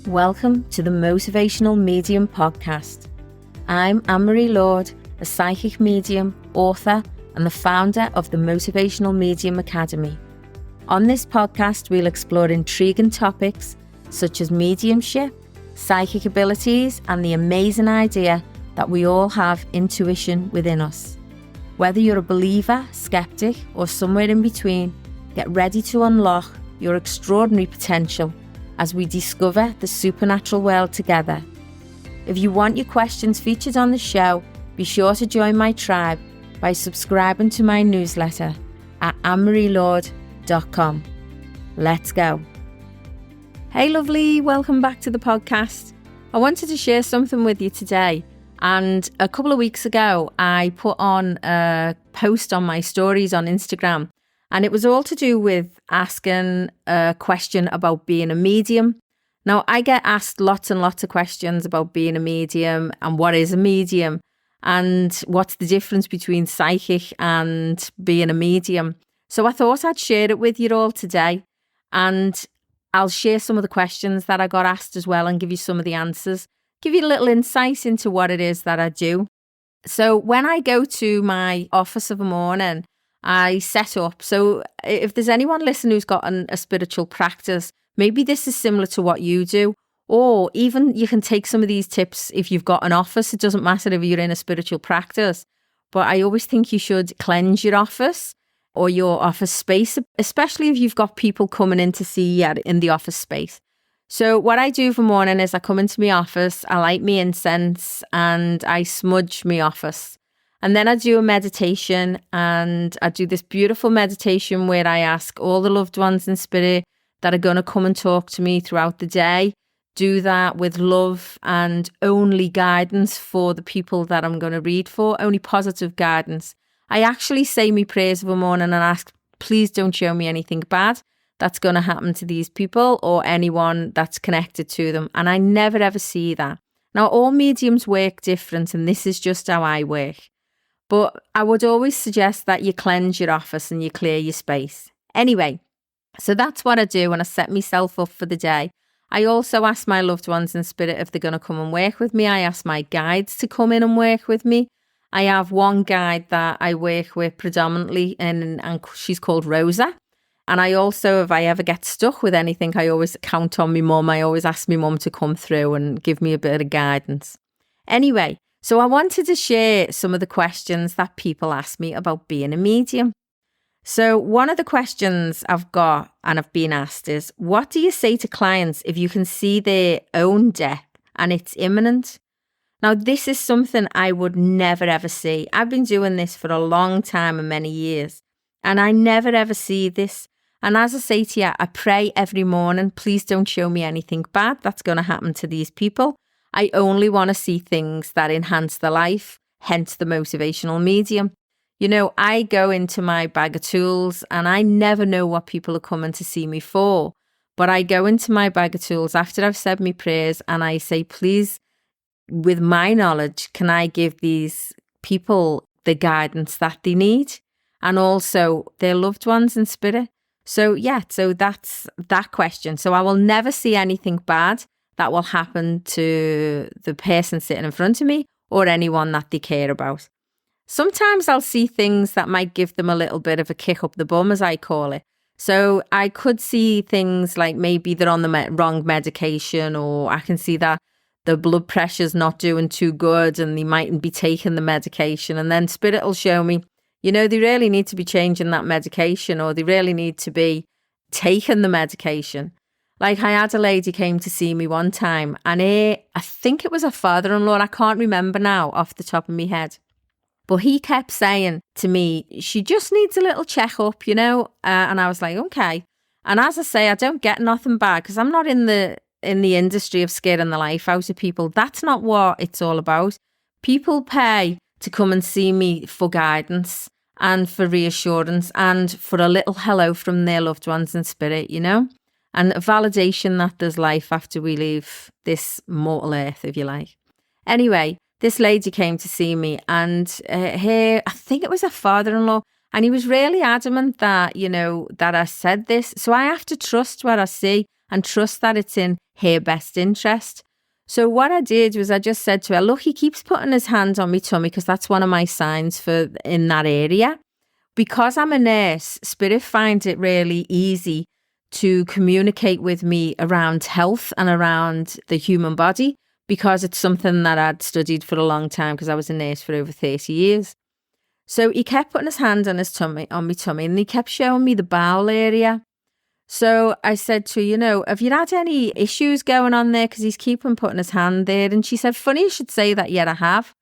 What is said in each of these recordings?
Welcome to the Motivational Medium podcast. I'm Anne-Marie Lord, a psychic medium, author, and the founder of the Motivational Medium Academy. On this podcast, we'll explore intriguing topics such as mediumship, psychic abilities, and the amazing idea that we all have intuition within us. Whether you're a believer, skeptic, or somewhere in between, get ready to unlock your extraordinary potential as we discover the supernatural world together. If you want your questions featured on the show, be sure to join my tribe by subscribing to my newsletter at annemarielord.com. Let's go. Hey lovely, welcome back to the podcast. I wanted to share something with you today. And a couple of weeks ago, I put on a post on my stories on Instagram. And it was all to do with asking a question about being a medium. Now, I get asked lots and lots of questions about being a medium and what is a medium and what's the difference between psychic and being a medium. So I thought I'd share it with you all today. And I'll share some of the questions that I got asked as well and give you some of the answers, give you a little insight into what it is that I do. So when I go to my office of a morning, I set up. So if there's anyone listening who's got a spiritual practice, maybe this is similar to what you do, or even you can take some of these tips if you've got an office. It doesn't matter if you're in a spiritual practice, but I always think you should cleanse your office or your office space, especially if you've got people coming in to see you in the office space. So what I do for morning is I come into my office, I light my incense and I smudge my office. And then I do a meditation, and I do this beautiful meditation where I ask all the loved ones in spirit that are going to come and talk to me throughout the day, do that with love and only guidance for the people that I'm going to read for, only positive guidance. I actually say my prayers of a morning and ask, please don't show me anything bad that's going to happen to these people or anyone that's connected to them. And I never ever see that. Now, all mediums work different, and this is just how I work. But I would always suggest that you cleanse your office and you clear your space. Anyway, so that's what I do when I set myself up for the day. I also ask my loved ones in spirit if they're going to come and work with me. I ask my guides to come in and work with me. I have one guide that I work with predominantly, and she's called Rosa. And I also, if I ever get stuck with anything, I always count on my mum. I always ask my mum to come through and give me a bit of guidance. Anyway, so I wanted to share some of the questions that people ask me about being a medium. So one of the questions I've got and I've been asked is, what do you say to clients if you can see their own death and it's imminent? Now, this is something I would never ever see. I've been doing this for a long time and many years, and I never ever see this. And as I say to you, I pray every morning, please don't show me anything bad that's going to happen to these people. I only want to see things that enhance their life, hence the motivational medium. You know, I go into my bag of tools and I never know what people are coming to see me for. But I go into my bag of tools after I've said my prayers and I say, please, with my knowledge, can I give these people the guidance that they need and also their loved ones in spirit? So yeah, so that's that question. So I will never see anything bad that will happen to the person sitting in front of me or anyone that they care about. Sometimes I'll see things that might give them a little bit of a kick up the bum, as I call it. So I could see things like maybe they're on the wrong medication, or I can see that the blood pressure's not doing too good and they mightn't be taking the medication. And then spirit will show me, you know, they really need to be changing that medication, or they really need to be taking the medication. Like I had a lady came to see me one time, and I think it was her father-in-law. I can't remember now off the top of my head. But he kept saying to me, she just needs a little check-up, you know. And I was like, okay. And as I say, I don't get nothing bad because I'm not in the industry of scaring the life out of people. That's not what it's all about. People pay to come and see me for guidance and for reassurance and for a little hello from their loved ones in spirit, you know. And validation that there's life after we leave this mortal earth, if you like. Anyway, this lady came to see me, and I think it was her father-in-law, and he was really adamant that, you know, that I said this. So I have to trust what I see. and trust that it's in her best interest. So what I did was I just said to her, look, he keeps putting his hand on my tummy because that's one of my signs for in that area. Because I'm a nurse, Spirit finds it really easy to communicate with me around health and around the human body, because it's something that I'd studied for a long time because I was a nurse for over 30 years. So he kept putting his hand on my tummy, and he kept showing me the bowel area. So I said to her, have you had any issues going on there? Because he's keeping putting his hand there. And she said, funny you should say that. Yeah, I have.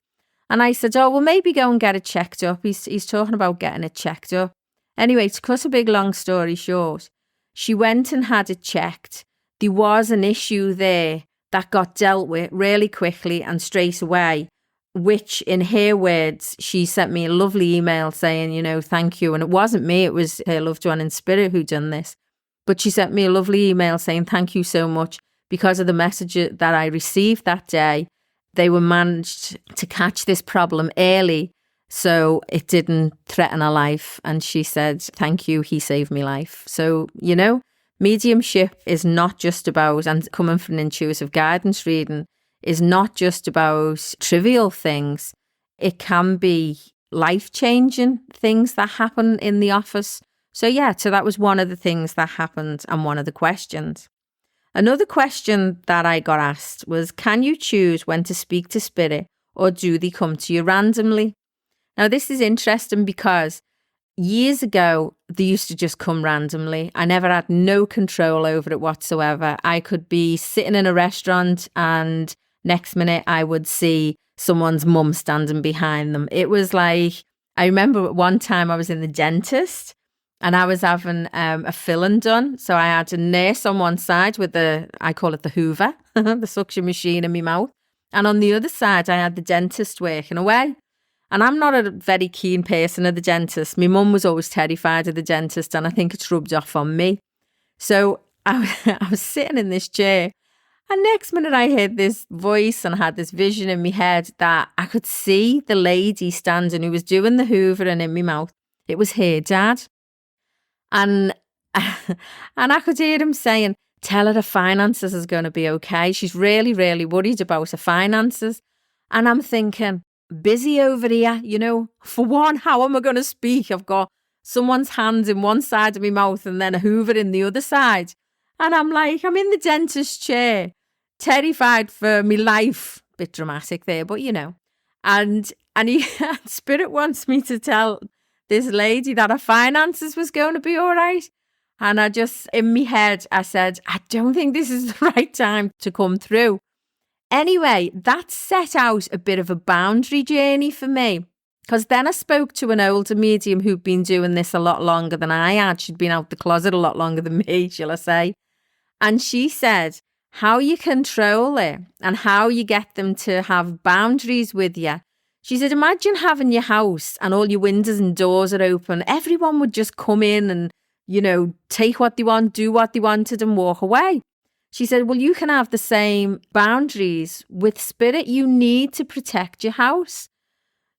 And I said, oh, well, maybe go and get it checked up. He's talking about getting it checked up. Anyway, to cut a big long story short, she went and had it checked. There was an issue there that got dealt with really quickly and straight away, which in her words, she sent me a lovely email saying, thank you. And it wasn't me, it was her loved one in spirit who done this. But she sent me a lovely email saying, thank you so much. Because of the message that I received that day, they were managed to catch this problem early, so it didn't threaten her life. And she said, thank you, he saved me life. So, mediumship is not just about, and coming from an intuitive guidance reading, is not just about trivial things. It can be life-changing things that happen in the office. So that was one of the things that happened and one of the questions. Another question that I got asked was, can you choose when to speak to spirit, or do they come to you randomly? Now, this is interesting because years ago, they used to just come randomly. I never had no control over it whatsoever. I could be sitting in a restaurant and next minute I would see someone's mum standing behind them. It was like, I remember one time I was in the dentist and I was having a filling done. So I had a nurse on one side with I call it the Hoover, the suction machine in my mouth. And on the other side, I had the dentist working away. And I'm not a very keen person of the dentist. My mum was always terrified of the dentist, and I think it's rubbed off on me. So I was sitting in this chair, and next minute I heard this voice and I had this vision in my head that I could see the lady standing who was doing the hoovering in my mouth. It was her dad. And I could hear him saying, tell her the finances is going to be okay. She's really, really worried about her finances. And I'm thinking, busy over here, for one, how am I going to speak? I've got someone's hands in one side of my mouth and then a hoover in the other side. And I'm like, I'm in the dentist chair, terrified for my life. Bit dramatic there, but And Spirit wants me to tell this lady that her finances was going to be all right. And I just, in my head, I said, I don't think this is the right time to come through. Anyway, that set out a bit of a boundary journey for me, because then I spoke to an older medium who'd been doing this a lot longer than I had. She'd been out the closet a lot longer than me, shall I say. And she said, how you control it and how you get them to have boundaries with you. She said, imagine having your house and all your windows and doors are open. Everyone would just come in and, take what they want, do what they wanted and walk away. She said, well, you can have the same boundaries with spirit. You need to protect your house.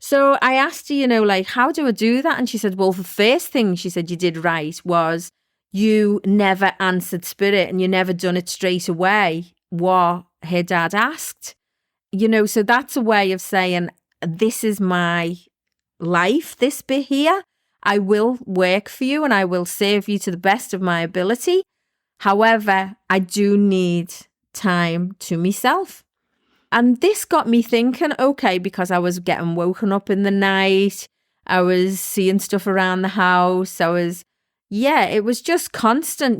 So I asked her, how do I do that? And she said, well, the first thing she said you did right was you never answered spirit and you never done it straight away what her dad asked. So that's a way of saying, this is my life, this bit here. I will work for you and I will serve you to the best of my ability. However, I do need time to myself. And this got me thinking, okay, because I was getting woken up in the night. I was seeing stuff around the house. It was just constant,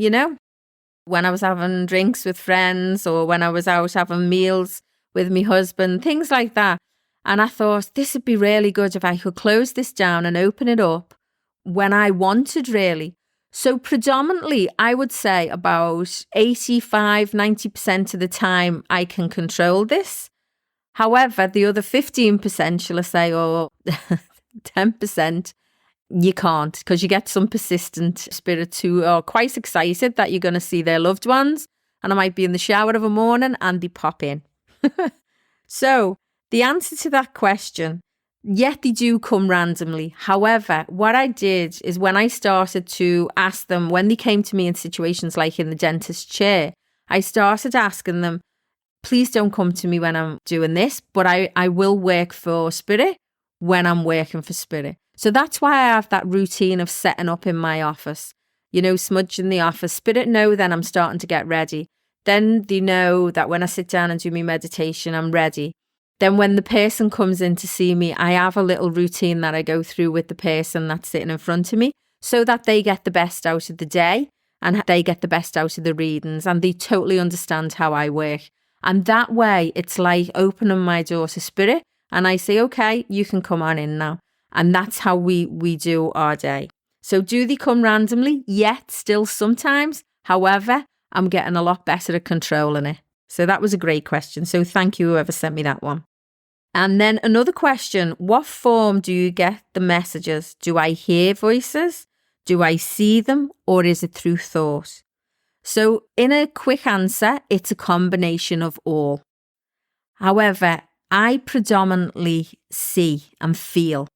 when I was having drinks with friends or when I was out having meals with my husband, things like that. And I thought this would be really good if I could close this down and open it up when I wanted, really. So predominantly, I would say about 85-90% of the time I can control this. However, the other 15%, shall I say, or 10%, you can't, because you get some persistent spirits who are quite excited that you're going to see their loved ones. And I might be in the shower of a morning and they pop in. So the answer to that question, yet they do come randomly. However, what I did is when I started to ask them, when they came to me in situations like in the dentist chair, I started asking them, please don't come to me when I'm doing this, but I will work for Spirit when I'm working for Spirit. So that's why I have that routine of setting up in my office, smudging the office. Spirit know then I'm starting to get ready. Then they know that when I sit down and do my meditation, I'm ready. Then when the person comes in to see me, I have a little routine that I go through with the person that's sitting in front of me so that they get the best out of the day and they get the best out of the readings and they totally understand how I work. And that way, it's like opening my door to Spirit and I say, okay, you can come on in now. And that's how we do our day. So do they come randomly? Yet, still sometimes. However, I'm getting a lot better at controlling it. So that was a great question. So thank you, whoever sent me that one. And then another question, what form do you get the messages? Do I hear voices? Do I see them? Or is it through thought? So in a quick answer, it's a combination of all. However, I predominantly see and feel.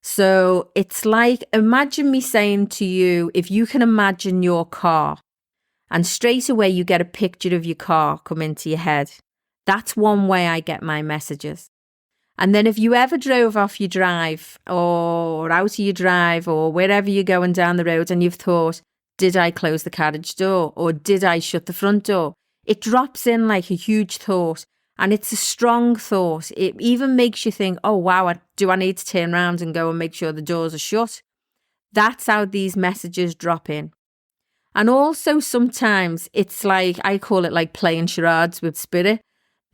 So it's like, imagine me saying to you, if you can imagine your car, and straight away you get a picture of your car come into your head. That's one way I get my messages. And then if you ever drove off your drive or out of your drive or wherever you're going down the road and you've thought, did I close the carriage door or did I shut the front door? It drops in like a huge thought and it's a strong thought. It even makes you think, oh wow, do I need to turn around and go and make sure the doors are shut? That's how these messages drop in. And also sometimes it's like, I call it like playing charades with Spirit,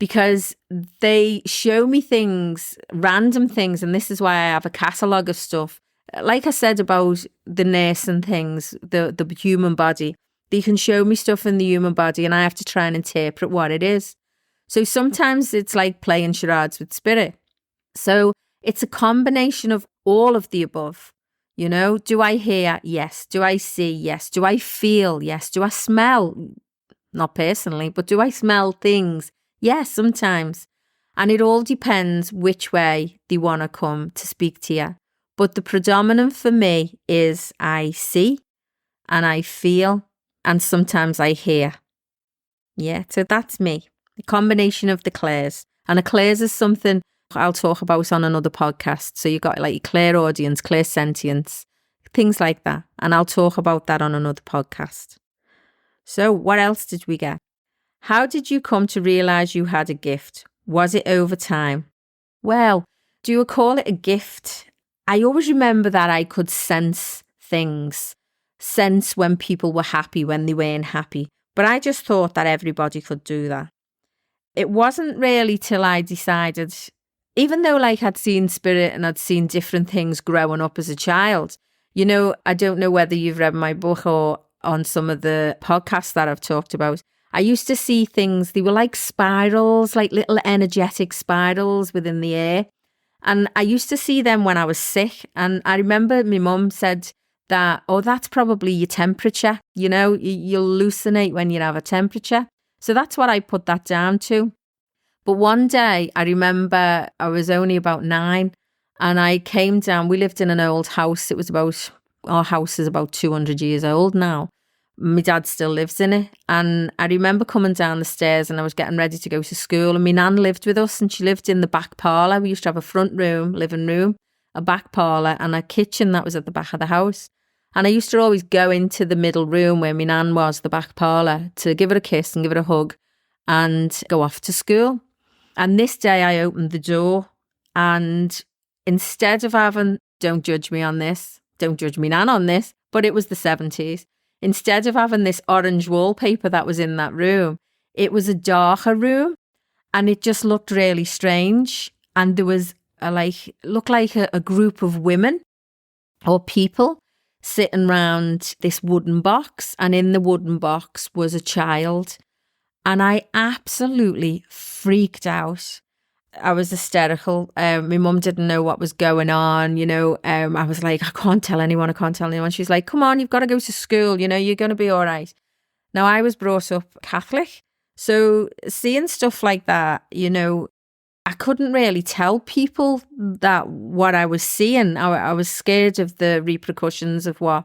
because they show me things, random things. And this is why I have a catalogue of stuff. Like I said about the nurse and things, the human body, they can show me stuff in the human body and I have to try and interpret what it is. So sometimes it's like playing charades with Spirit. So it's a combination of all of the above. Do I hear? Yes. Do I see? Yes. Do I feel? Yes. Do I smell? Not personally, but do I smell things? Yes, sometimes. And it all depends which way they want to come to speak to you. But the predominant for me is I see and I feel and sometimes I hear. Yeah, so that's me. A combination of the clairs. And a clairs is something I'll talk about on another podcast. So you got like clairaudience, clairsentience, things like that. And I'll talk about that on another podcast. So what else did we get? How did you come to realise you had a gift? Was it over time? Well, do you call it a gift? I always remember that I could sense things, sense when people were happy, when they weren't happy. But I just thought that everybody could do that. It wasn't really till I decided, even though I'd seen Spirit and I'd seen different things growing up as a child, I don't know whether you've read my book or on some of the podcasts that I've talked about. I used to see things, they were like spirals, like little energetic spirals within the air. And I used to see them when I was sick. And I remember my mum said that, oh, that's probably your temperature. You'll hallucinate when you have a temperature. So that's what I put that down to. But one day I remember I was only about 9 and I came down. We lived in an old house. Our house is about 200 years old now. My dad still lives in it. And I remember coming down the stairs and I was getting ready to go to school. And my nan lived with us and she lived in the back parlour. We used to have a front room, living room, a back parlour and a kitchen that was at the back of the house. And I used to always go into the middle room where my nan was, the back parlour, to give her a kiss and give her a hug and go off to school. And this day I opened the door and instead of having, don't judge me on this, don't judge me nan on this, but it was the 70s. Instead of having this orange wallpaper that was in that room, it was a darker room and it just looked really strange. And there was looked like a group of women or people sitting round this wooden box. And in the wooden box was a child. And I absolutely freaked out. I was hysterical. My mum didn't know what was going on. I was like, I can't tell anyone. She's like, come on, you've got to go to school. You're going to be all right. Now, I was brought up Catholic. So seeing stuff like that, I couldn't really tell people that what I was seeing. I was scared of the repercussions of what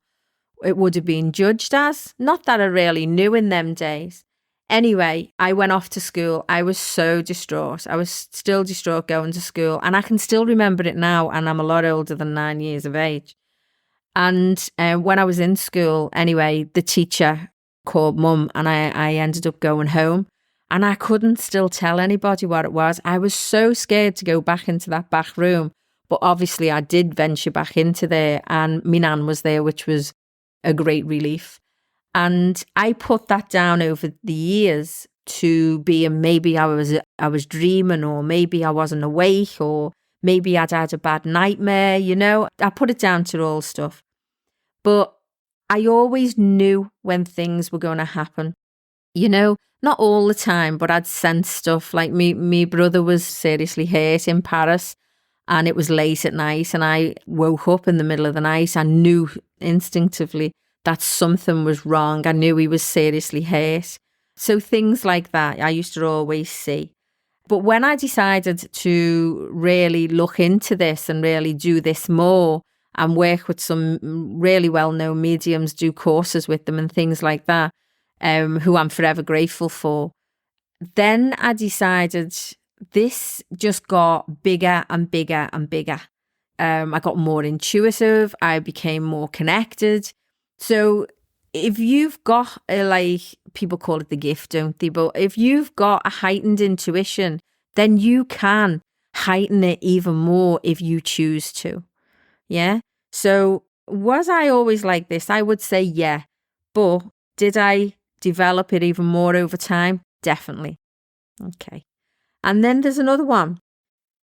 it would have been judged as. Not that I really knew in them days. Anyway, I went off to school. I was so distraught. I was still distraught going to school. And I can still remember it now. And I'm a lot older than 9 years of age. And when I was in school, anyway, the teacher called mum and I ended up going home. And I couldn't still tell anybody what it was. I was so scared to go back into that back room. But obviously I did venture back into there and my nan was there, which was a great relief. And I put that down over the years to being maybe I was dreaming, or maybe I wasn't awake, or maybe I'd had a bad nightmare, I put it down to all stuff. But I always knew when things were going to happen, not all the time, but I'd sense stuff. Like me brother was seriously hurt in Paris and it was late at night and I woke up in the middle of the night. I knew instinctively that something was wrong. I knew he was seriously hurt. So things like that I used to always see. But when I decided to really look into this and really do this more and work with some really well-known mediums, do courses with them and things like that, who I'm forever grateful for, then I decided this just got bigger and bigger and bigger. I got more intuitive. I became more connected. So if you've got people call it the gift, don't they? But if you've got a heightened intuition, then you can heighten it even more if you choose to. Yeah. So was I always like this? I would say yeah. But did I develop it even more over time? Definitely. Okay. And then there's another one.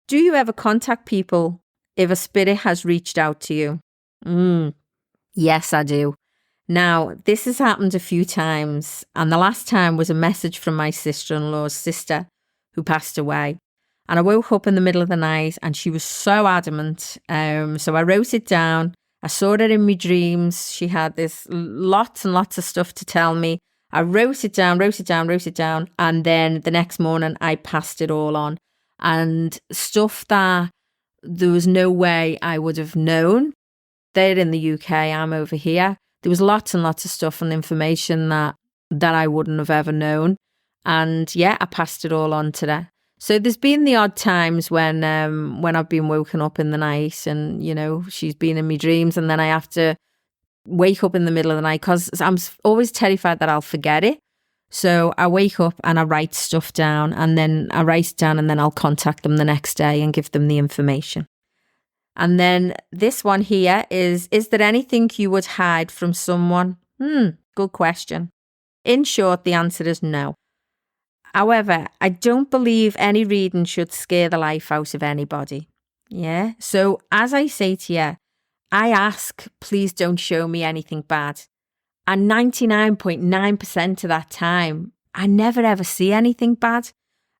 Do you ever contact people if a spirit has reached out to you? Yes, I do. Now, this has happened a few times, and the last time was a message from my sister-in-law's sister who passed away. And I woke up in the middle of the night and she was so adamant. So I wrote it down. I saw her in my dreams. She had this lots and lots of stuff to tell me. I wrote it down. And then the next morning I passed it all on. And stuff that there was no way I would have known. They're in the UK, I'm over here. There was lots and lots of stuff and information that I wouldn't have ever known. And yeah, I passed it all on to her. So there's been the odd times when I've been woken up in the night and, she's been in my dreams and then I have to wake up in the middle of the night because I'm always terrified that I'll forget it. So I wake up and I write stuff down and then I write it down and then I'll contact them the next day and give them the information. And then this one here is there anything you would hide from someone? Good question. In short, the answer is no. However, I don't believe any reading should scare the life out of anybody. Yeah. So as I say to you, I ask, please don't show me anything bad. And 99.9% of that time, I never ever see anything bad.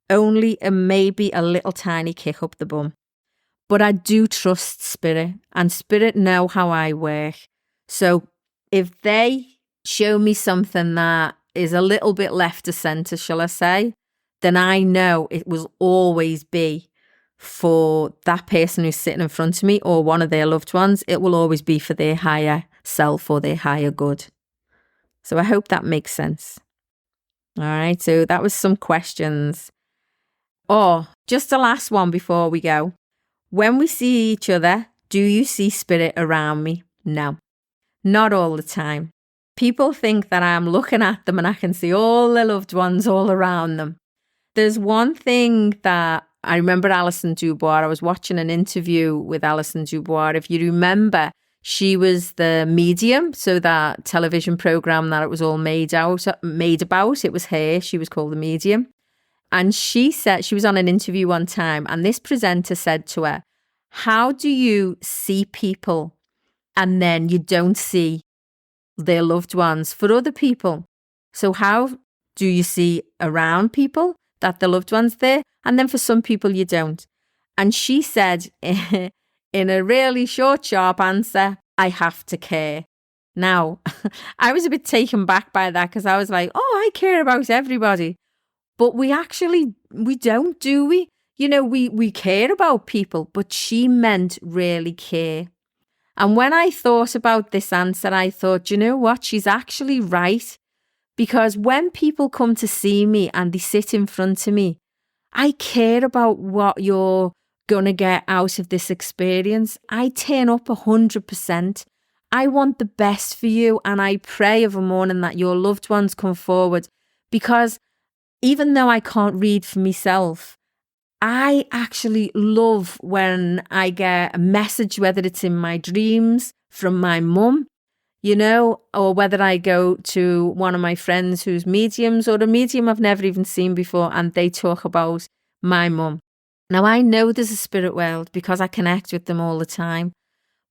Only maybe a little tiny kick up the bum. But I do trust spirit and spirit know how I work. So if they show me something that is a little bit left of centre, shall I say, then I know it will always be for that person who's sitting in front of me or one of their loved ones. It will always be for their higher self or their higher good. So I hope that makes sense. All right, so that was some questions. Just the last one before we go. When we see each other, do you see spirit around me? No, not all the time. People think that I'm looking at them and I can see all their loved ones all around them. There's one thing that I remember Alison Dubois. I was watching an interview with Alison Dubois. If you remember, she was the medium. So that television program that it was all made about, it was her. She was called the medium. And she said, she was on an interview one time and this presenter said to her, how do you see people and then you don't see their loved ones for other people? So how do you see around people that the loved ones there? And then for some people you don't. And she said in a really short, sharp answer, I have to care. Now, I was a bit taken back by that because I was like, I care about everybody. But we don't, do we? We care about people, but she meant really care. And when I thought about this answer, I thought, you know what? She's actually right. Because when people come to see me and they sit in front of me, I care about what you're going to get out of this experience. I turn up 100%. I want the best for you, and I pray every morning that your loved ones come forward, because even though I can't read for myself, I actually love when I get a message, whether it's in my dreams from my mum, or whether I go to one of my friends who's mediums, or a medium I've never even seen before, and they talk about my mum. Now, I know there's a spirit world because I connect with them all the time.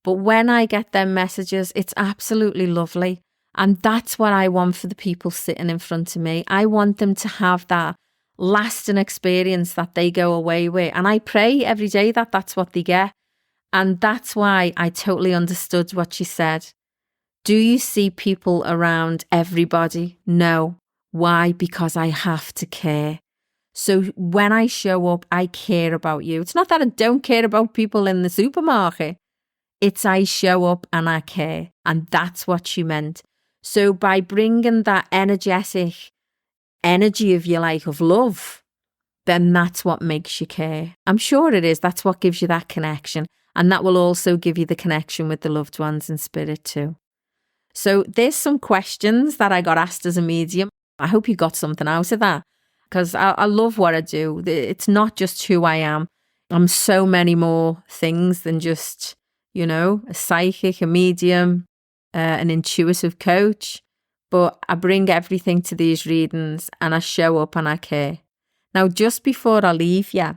But when I get them messages, it's absolutely lovely. And that's what I want for the people sitting in front of me. I want them to have that lasting experience that they go away with. And I pray every day that that's what they get. And that's why I totally understood what she said. Do you see people around everybody? No. Why? Because I have to care. So when I show up, I care about you. It's not that I don't care about people in the supermarket. It's I show up and I care. And that's what she meant. So by bringing that energetic energy of your life of love, then that's what makes you care. I'm sure it is. That's what gives you that connection. And that will also give you the connection with the loved ones in spirit too. So there's some questions that I got asked as a medium. I hope you got something out of that, because I love what I do. It's not just who I am. I'm so many more things than just, a psychic, a medium, an intuitive coach. But I bring everything to these readings and I show up and I care. Now, just before I leave you,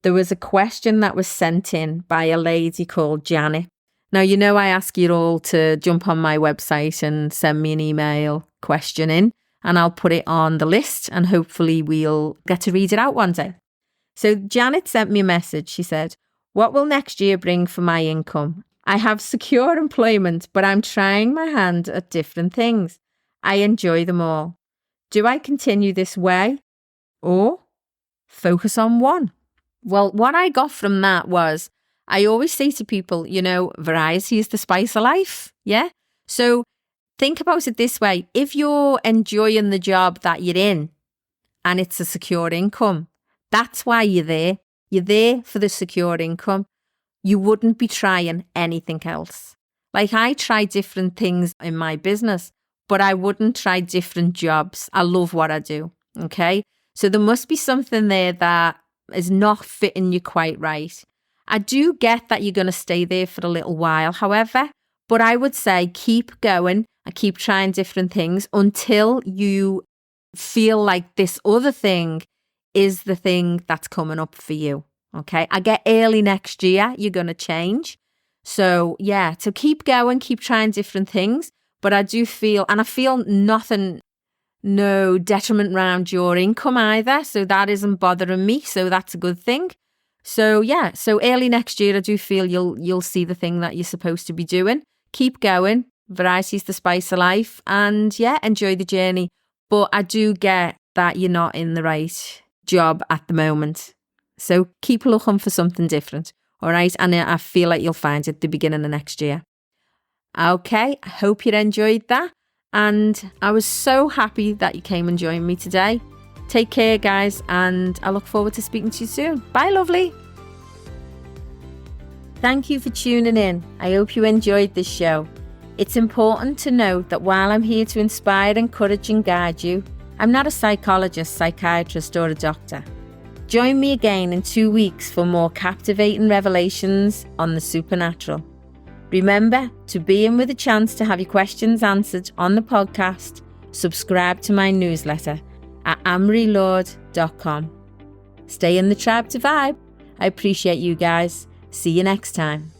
there was a question that was sent in by a lady called Janet. Now, I ask you all to jump on my website and send me an email question in, and I'll put it on the list and hopefully we'll get to read it out one day. So Janet sent me a message. She said, "What will next year bring for my income? I have secure employment, but I'm trying my hand at different things. I enjoy them all. Do I continue this way or focus on one?" Well, what I got from that was, I always say to people, variety is the spice of life. Yeah. So think about it this way. If you're enjoying the job that you're in and it's a secure income, that's why you're there. You're there for the secure income. You wouldn't be trying anything else. Like, I try different things in my business, but I wouldn't try different jobs. I love what I do. Okay. So there must be something there that is not fitting you quite right. I do get that you're going to stay there for a little while, however, but I would say keep going and keep trying different things until you feel like this other thing is the thing that's coming up for you. Okay. I get early next year, you're going to change. So yeah, so keep going, keep trying different things. But I do feel, and I feel no detriment around your income either. So that isn't bothering me. So that's a good thing. So yeah, so early next year, I do feel you'll see the thing that you're supposed to be doing. Keep going. Variety's the spice of life. And yeah, enjoy the journey. But I do get that you're not in the right job at the moment. So keep looking for something different. All right. And I feel like you'll find it at the beginning of next year. Okay. I hope you enjoyed that. And I was so happy that you came and joined me today. Take care, guys. And I look forward to speaking to you soon. Bye, lovely. Thank you for tuning in. I hope you enjoyed this show. It's important to note that while I'm here to inspire, encourage and guide you, I'm not a psychologist, psychiatrist or a doctor. Join me again in 2 weeks for more captivating revelations on the supernatural. Remember to be in with a chance to have your questions answered on the podcast. Subscribe to my newsletter at AnneMarieLord.com. Stay in the tribe to vibe. I appreciate you guys. See you next time.